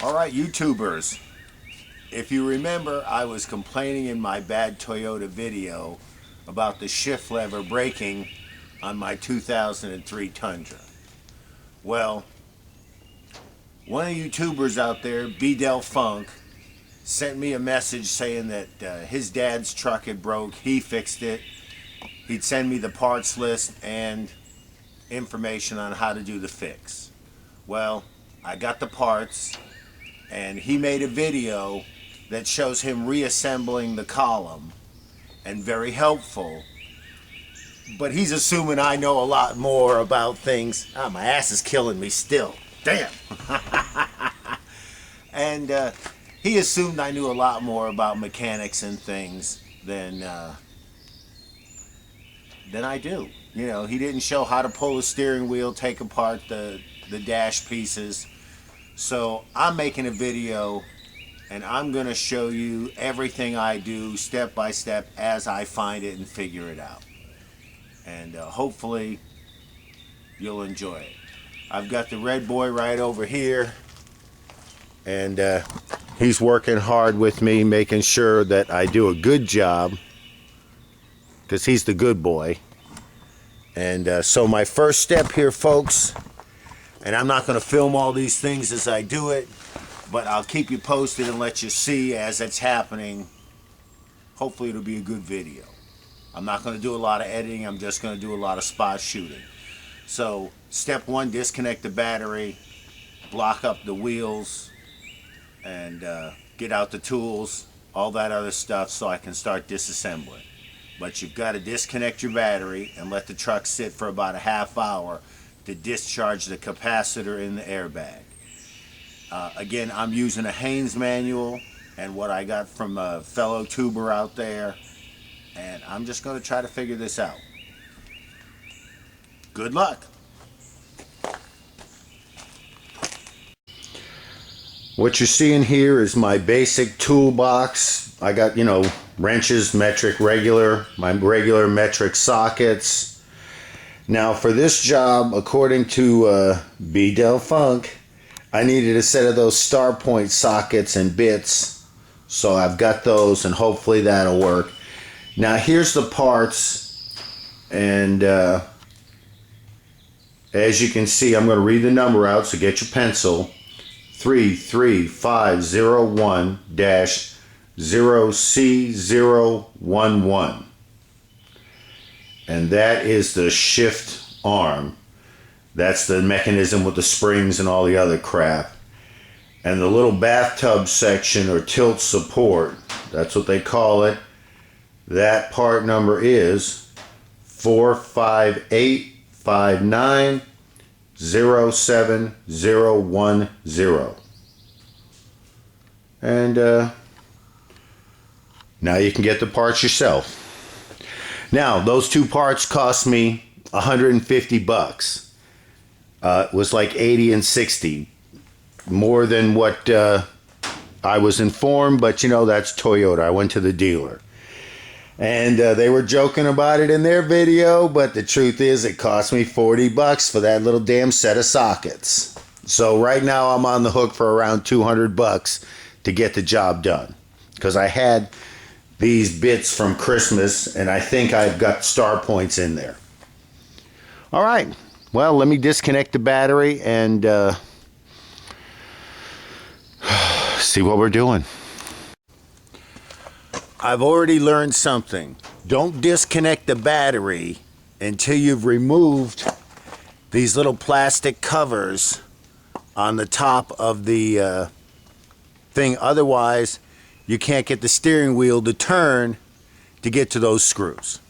Alright, YouTubers, if you remember, I was complaining in my bad Toyota video about the shift lever braking on my 2003 Tundra. Well, one of the YouTubers out there, Funk, sent me a message saying that his dad's truck had broke, he fixed it, he'd send me the parts list and information on how to do the fix. Well, I got the parts, and he made a video that shows him reassembling the column, and very helpful. But he's assuming I know a lot more about things. Ah, my ass is killing me still. Damn. And he assumed I knew a lot more about mechanics and things than I do. You know, he didn't show how to pull the steering wheel, take apart the dash pieces. So I'm making a video and I'm going to show you everything I do step by step as I find it and figure it out. And hopefully you'll enjoy it. I've got the red boy right over here, and he's working hard with me, making sure that I do a good job, because he's the good boy. And so my first step here, folks, and I'm not going to film all these things as I do it, but I'll keep you posted and let you see as it's happening. Hopefully it'll be a good video. I'm not going to do a lot of editing, I'm just going to do a lot of spot shooting. So step one, disconnect the battery, block up the wheels, and get out the tools, all that other stuff, so I can start disassembling. But you've got to disconnect your battery and let the truck sit for about a half hour to discharge the capacitor in the airbag. Again, I'm using a Haynes manual and what I got from a fellow tuber out there, and I'm just going to try to figure this out. Good luck. What you're seeing here is my basic toolbox. I got, you know, wrenches, metric, regular, my regular metric sockets. Now for this job, according to Funk, I needed a set of those star point sockets and bits. So I've got those, and hopefully that'll work. Now here's the parts, and as you can see, I'm going to read the number out, so get your pencil. 33501-0C011. And that is the shift arm. That's the mechanism with the springs and all the other crap. And the little bathtub section, or tilt support, that's what they call it, that part number is 45859-07010. And now you can get the parts yourself. Now, those two parts cost me $150. It was like 80 and 60, more than what I was informed, but you know, that's Toyota. I went to the dealer. And they were joking about it in their video, but the truth is it cost me $40 for that little damn set of sockets. So right now I'm on the hook for around $200 to get the job done, because I had these bits from Christmas and I think I've got star points in there. All right, well, let me disconnect the battery and see what we're doing. I've already learned something. Don't disconnect the battery until you've removed these little plastic covers on the top of the thing. Otherwise, you can't get the steering wheel to turn to get to those screws.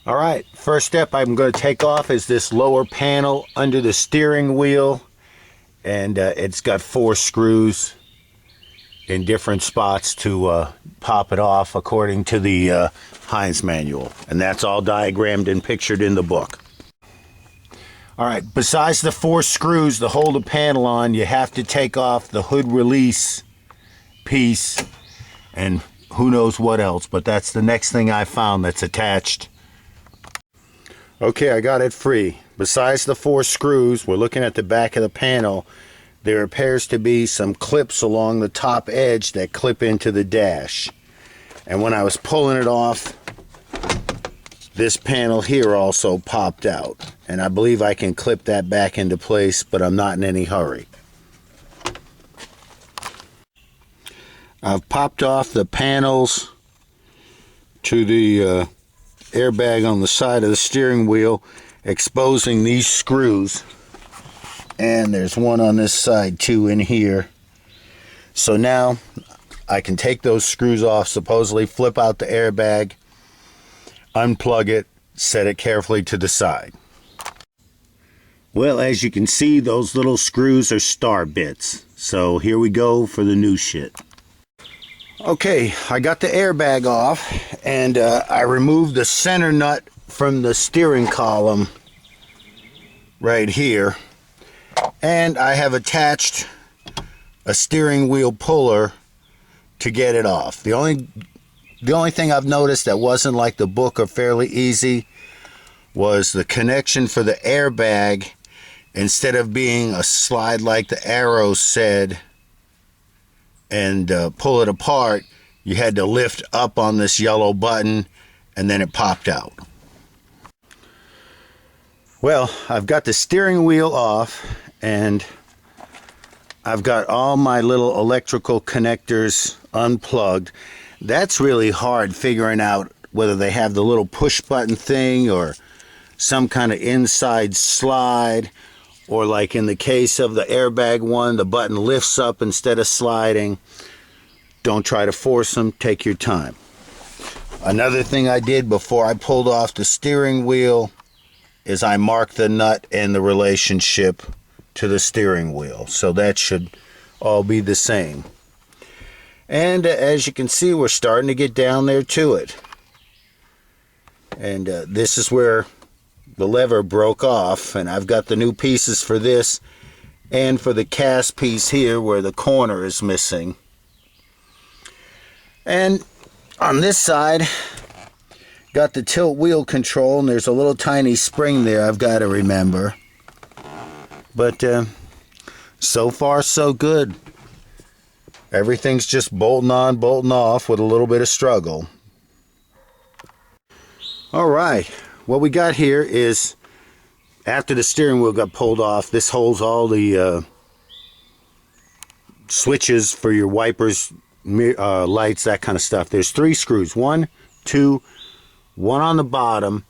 All right, first step I'm going to take off is this lower panel under the steering wheel, and it's got 4 screws in different spots to pop it off according to the Haynes manual, and that's all diagrammed and pictured in the book. All right, besides the 4 screws to hold the panel on, you have to take off the hood release piece and who knows what else, but that's the next thing I found that's attached. Okay, I got it free. besides the 4 screws, we're looking at the back of the panel, there appears to be some clips along the top edge that clip into the dash. And when I was pulling it off, this panel here also popped out. And I believe I can clip that back into place, but I'm not in any hurry. I've popped off the panels to the airbag on the side of the steering wheel, exposing these screws. And there's one on this side too in here. So now I can take those screws off, supposedly flip out the airbag, unplug it, set it carefully to the side. Well, as you can see, those little screws are star bits. So here we go for the new shit. Okay, I got the airbag off, and I removed the center nut from the steering column right here. And I have attached a steering wheel puller to get it off. The only thing I've noticed that wasn't like the book or fairly easy was the connection for the airbag. Instead of being a slide like the arrow said and pull it apart, you had to lift up on this yellow button and then it popped out. Well, I've got the steering wheel off and I've got all my little electrical connectors unplugged. That's really hard, figuring out whether they have the little push button thing or some kind of inside slide, or like in the case of the airbag one, the button lifts up instead of sliding. Don't try to force them, take your time. Another thing I did before I pulled off the steering wheel is I marked the nut and the relationship to the steering wheel. So that should all be the same. And as you can see, we're starting to get down there to it. And this is where the lever broke off, and I've got the new pieces for this and for the cast piece here where the corner is missing. And on this side, got the tilt wheel control, and there's a little tiny spring there I've got to remember. But so far so good. Everything's just bolting on, bolting off with a little bit of struggle. Alright, what we got here is, after the steering wheel got pulled off, this holds all the switches for your wipers, lights, that kind of stuff. There's 3 screws, 1, 2, 1 on the bottom,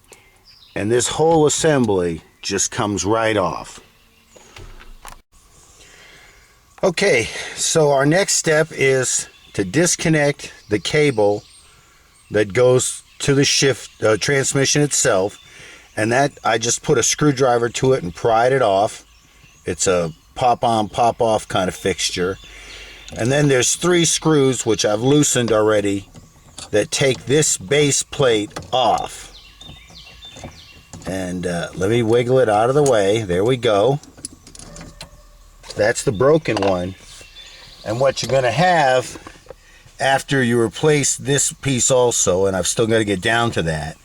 and this whole assembly just comes right off. Okay, so our next step is to disconnect the cable that goes to the transmission itself, and that I just put a screwdriver to it and pried it off. It's a pop-on, pop-off kind of fixture. And then there's 3 screws, which I've loosened already, that take this base plate off. And let me wiggle it out of the way. There we go. That's the broken one. And what you're going to have after you replace this piece also, and I've still got to get down to that,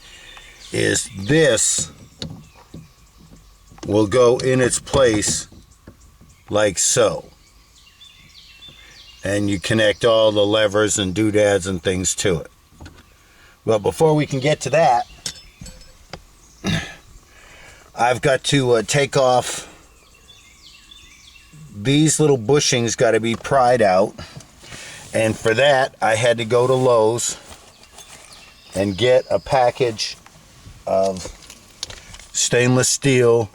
is this will go in its place like so. And you connect all the levers and doodads and things to it. Well, before we can get to that, I've got to take off these little bushings, got to be pried out, and for that I had to go to Lowe's and get a package of stainless steel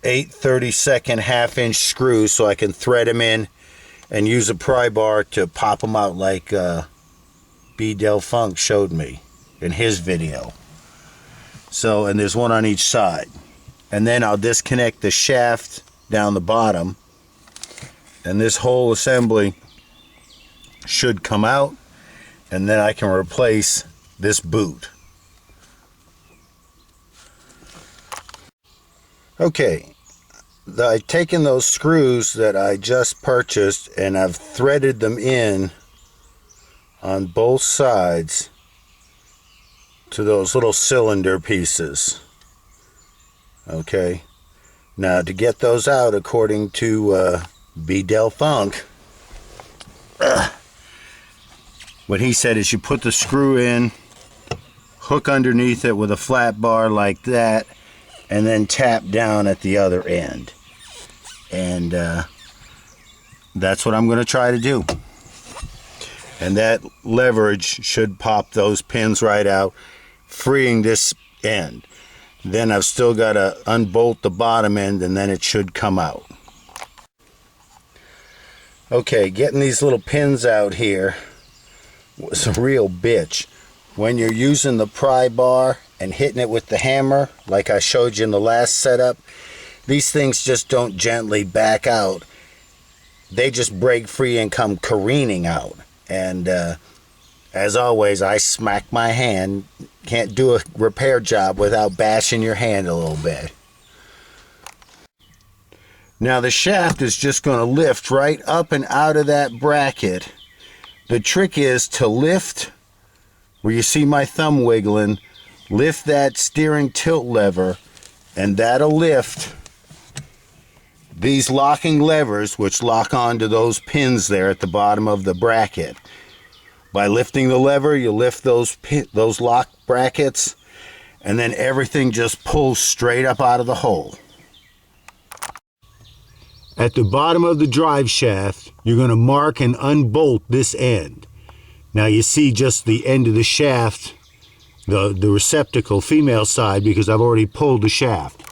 8/32 half-inch screws so I can thread them in and use a pry bar to pop them out like B. Del Funk showed me in his video. So, and there's one on each side. And then I'll disconnect the shaft down the bottom, and this whole assembly should come out, and then I can replace this boot. Okay, I've taken those screws that I just purchased and I've threaded them in on both sides to those little cylinder pieces. Okay. Now to get those out, according to B. Del Funk, what he said is you put the screw in, hook underneath it with a flat bar like that, and then tap down at the other end. And that's what I'm going to try to do. And that leverage should pop those pins right out, freeing this end. Then I've still got to unbolt the bottom end, and then it should come out. Okay, getting these little pins out here was a real bitch. When you're using the pry bar and hitting it with the hammer, like I showed you in the last setup, these things just don't gently back out. They just break free and come careening out. And as always, I smack my hand. Can't do a repair job without bashing your hand a little bit. Now the shaft is just going to lift right up and out of that bracket. The trick is to lift, where you see my thumb wiggling, lift that steering tilt lever, and that'll lift these locking levers, which lock onto those pins there at the bottom of the bracket. By lifting the lever, you lift those lock brackets, and then everything just pulls straight up out of the hole. At the bottom of the drive shaft, you're going to mark and unbolt this end. Now you see just the end of the shaft, the receptacle, female side, because I've already pulled the shaft.